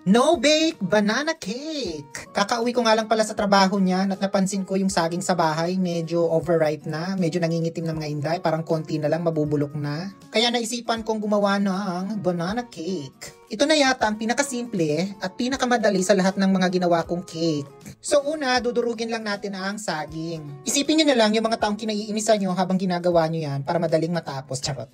No bake banana cake. Kakauwi ko nga lang pala sa trabaho niyan at napansin ko yung saging sa bahay medyo overripe na, medyo nangingitim na mga inday, parang konti na lang mabubulok na. Kaya naisipan kong gumawa ng banana cake. Ito na yata ang pinakasimple at pinakamadali sa lahat ng mga ginawa kong cake. So una, dudurugin lang natin ang saging. Isipin nyo na lang yung mga taong kinaiinisan nyo habang ginagawa nyo yan para madaling matapos. Charot.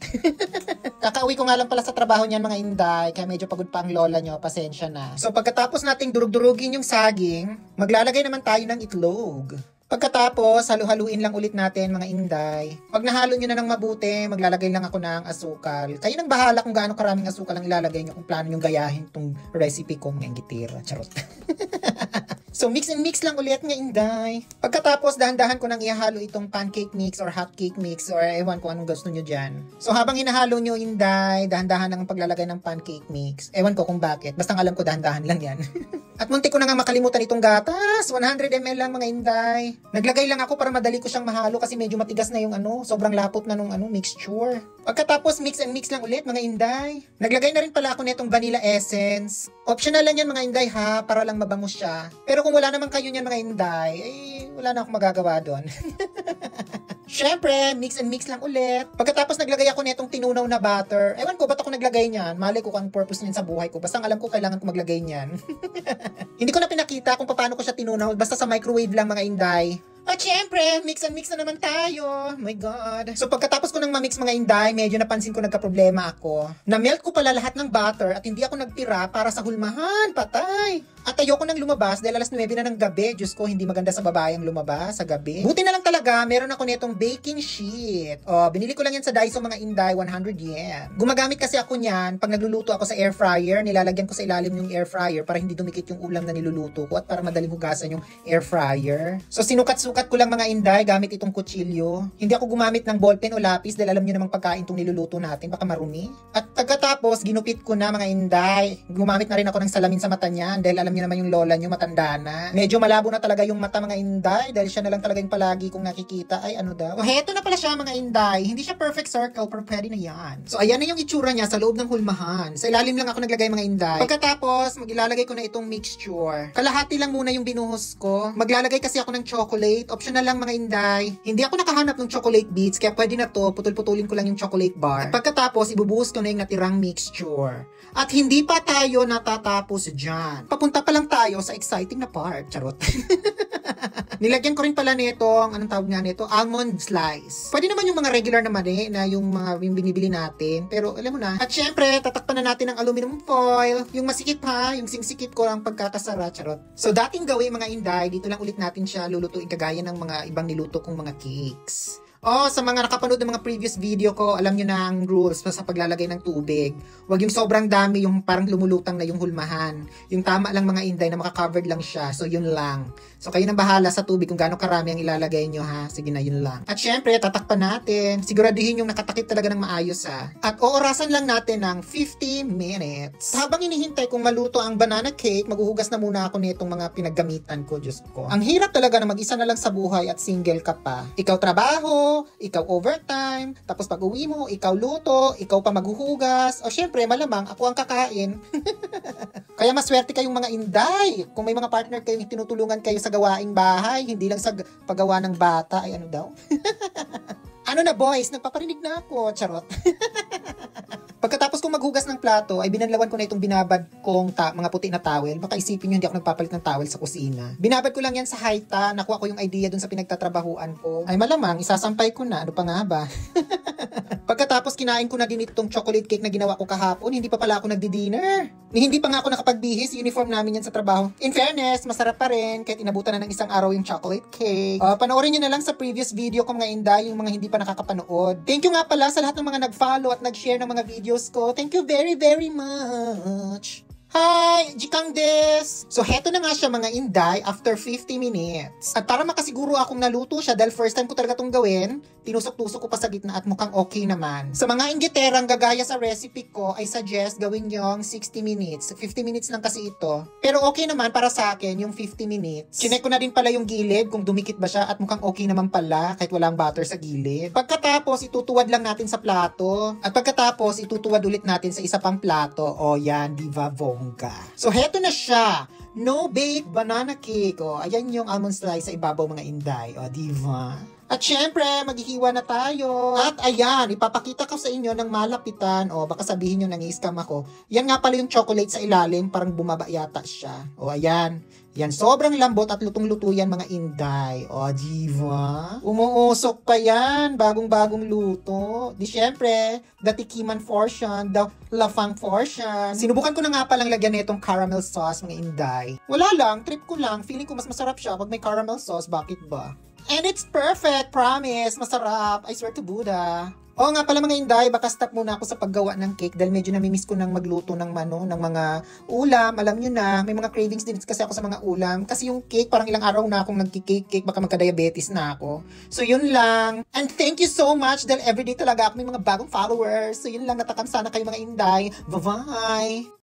Kakauwi ko nga lang pala sa trabaho niyan mga inday, kaya medyo pagod pa ang lola nyo, pasensya na. So pagkatapos nating durug-durugin yung saging, maglalagay naman tayo ng itlog. Pagkatapos, halu-haluin lang ulit natin mga inday. Pag nahalo nyo na ng mabuti, maglalagay lang ako ng asukal. Kayo nang bahala kung gaano karaming asukal ang ilalagay nyo kung plano nyo gayahin tong recipe kong menggitira. Charot. So mix and mix lang ulit nga inday. Pagkatapos, dahan-dahan ko nang ihalo itong pancake mix or hot cake mix or ewan ko anong gusto nyo dyan. So habang hinahalo nyo inday, dahan-dahan lang ang paglalagay ng pancake mix. Ewan ko kung bakit. Basta alam ko dahan-dahan lang yan. At muntik ko na nga makalimutan itong gatas. 100 ml lang mga inday. Naglagay lang ako para madali ko siyang mahalo kasi medyo matigas na yung sobrang lapot na nung mixture. Pagkatapos mix and mix lang ulit mga inday. Naglagay na rin pala ako nitong vanilla essence. Optional lang yan mga inday ha, para lang mabango siya. Pero kung wala naman kayo niyan mga inday, wala na akong magagawa doon. Syempre, mix and mix lang ulit. Pagkatapos naglagay ako nitong tinunaw na butter. Ewan ko ba't ako naglagay niyan. Malay ko kung purpose niyan sa buhay ko. Basta alam ko kailangan ko maglagay niyan. Hindi ko na pinakita kung paano ko siya tinunaw. Basta sa microwave lang mga inday. At syempre, mix and mix na naman tayo. My God. So pagkatapos ko ng mamix mga inday, medyo napansin ko nagka-problema ako. Na-melt ko pala lahat ng butter at hindi ako nagtira para sa hulmahan. Patay. At ayoko nang lumabas dahil alas 9 na ng gabi. Diyos ko, hindi maganda sa babayang lumabas sa gabi. Buti na lang talaga, meron ako nitong baking sheet. Binili ko lang yan sa Daiso mga inday, 100 yen. Gumagamit kasi ako niyan pag nagluluto ako sa air fryer. Nilalagyan ko sa ilalim yung air fryer para hindi dumikit yung ulam na niluluto ko at para madaling hugasan yung air fryer. So sinukat-sukat ko lang mga inday gamit itong kutsilyo. Hindi ako gumamit ng ballpen o lapis dahil alam nyo namang pagkain itong niluluto natin, baka marumi. At pagkatapos, ginupit ko na mga inday. Gumamit na rin ako ng salamin sa mata niyan dahil alam nyo naman yung lola nyo matanda na. Medyo malabo na talaga yung mata mga inday dahil siya na lang talaga yung palagi kong nakikita. Ay ano daw. Heto na pala siya mga inday. Hindi siya perfect circle pero pwede na yan. So ayan na yung itsura niya sa loob ng hulmahan. Sa ilalim lang ako naglagay mga inday. Pagkatapos, magilalagay ko na itong mixture. Kalahati lang muna yung binuhos ko. Maglalagay kasi ako ng chocolate. Optional lang mga inday. Hindi ako nakahanap ng chocolate bits kaya pwede na to. Putol-putulin ko lang yung chocolate bar. At pagkatapos, ibubuhos ko na yung natirang mixture. At hindi pa tayo natatapos dyan. Papunta pa lang tayo sa exciting na part. Charot. Nilagyan ko rin pala nitong, anong tawag nga nito? Almond slice. Pwede naman yung mga regular na mani na yung mga binibili natin. Pero alam mo na. At syempre, tatakpan na natin ng aluminum foil. Yung masikip ha, yung singsikip ko ang pagkakasara. Charot. So dating gawin mga inday, dito lang ulit natin siya lulutuin kagaya ng mga ibang niluto kong mga cakes. Sa mga nakapanood ng mga previous video ko, alam nyo na ang rules sa paglalagay ng tubig. Huwag yung sobrang dami, yung parang lumulutang na yung hulmahan. Yung tama lang mga inday na makakovered lang siya. So yun lang. So kayo nang bahala sa tubig kung gaano karami ang ilalagay nyo ha. Sige na, yun lang. At syempre, tatakpan natin. Siguraduhin yung nakatakip talaga ng maayos ha. At oorasan lang natin ng 50 minutes. Habang inihintay kong maluto ang banana cake, maghuhugas na muna ako nitong mga pinaggamitan ko. Diyos ko. Ang hirap talaga na mag-isa na lang sa buhay at single ka pa. Ikaw trabaho, ikaw overtime, tapos pag uwi mo, ikaw luto, ikaw pa maghuhugas, o syempre malamang ako ang kakain. Kaya maswerte kayong mga inday kung may mga partner kayong tinutulungan kayo sa gawaing bahay, hindi lang sa paggawa ng bata, ay ano daw. Ano na boys, nagpaparinig na ako, charot. Pagkatapos kong maghugas ng plato, ay binanlawan ko na itong binabad kong mga puti na towel. Baka isipin nyo hindi ako nagpapalit ng towel sa kusina. Binabad ko lang yan sa Haita. Nakuha ko yung idea dun sa pinagtatrabahuan ko. Ay malamang, isasampay ko na. Ano pa nga ba? Pagkatapos kinain ko na din itong chocolate cake na ginawa ko kahapon. Hindi pa pala ako nagdi-dinner. Hindi pa nga ako nakapagbihis. Uniform namin yan sa trabaho. In fairness, masarap pa rin. Kahit inabutan na ng isang araw yung chocolate cake. Panoorin nyo na lang sa previous video ko mga inday, yung mga hindi pa nakakapanood. Thank you nga pala sa lahat ng mga nag-follow at nag-share ng mga videos ko. Thank you very, very much. Hi! Jikang des! So, heto na nga siya mga inday after 50 minutes. At para makasiguro akong naluto siya dahil first time ko talaga itong gawin, tinusok-tusok ko pa sa gitna at mukhang okay naman. Sa mga inggiterang gagaya sa recipe ko, I suggest gawin yung 60 minutes. 50 minutes lang kasi ito. Pero okay naman para sa akin yung 50 minutes. Chinek ko na din pala yung gilid kung dumikit ba siya at mukhang okay naman pala kahit walang butter sa gilid. Pagkatapos, itutuwad lang natin sa plato. At pagkatapos, itutuwad ulit natin sa isa pang plato. O yan, diva vogue. bongga. So, heto na siya. No-bake banana cake. O, ayan yung almond slice sa ibabaw mga inday. O, diva? At syempre, maghihiwa na tayo. At ayan, ipapakita ko sa inyo ng malapitan. O, baka sabihin nyo nang-i-scam ako. Yan nga pala yung chocolate sa ilalim. Parang bumaba yata siya. O, ayan. Yan, sobrang lambot at lutong-luto yan mga inday. O, diva? Umuusok pa yan. Bagong-bagong luto. Di syempre, the tikiman portion, the lafang portion. Sinubukan ko na nga palang lagyan nitong caramel sauce mga inday. Wala lang, trip ko lang. Feeling ko mas masarap siya pag may caramel sauce. Bakit ba? And it's perfect, promise. Masarap. I swear to Buddha. Oo nga pala mga inday, baka stop muna ako sa paggawa ng cake dahil medyo namimiss ko nang magluto ng ng mga ulam. Alam nyo na, may mga cravings din kasi ako sa mga ulam. Kasi yung cake, parang ilang araw na akong nagki-cake, baka magka-diabetes na ako. So yun lang. And thank you so much dahil everyday talaga ako may mga bagong followers. So yun lang, natakam sana kayo mga inday. Bye-bye!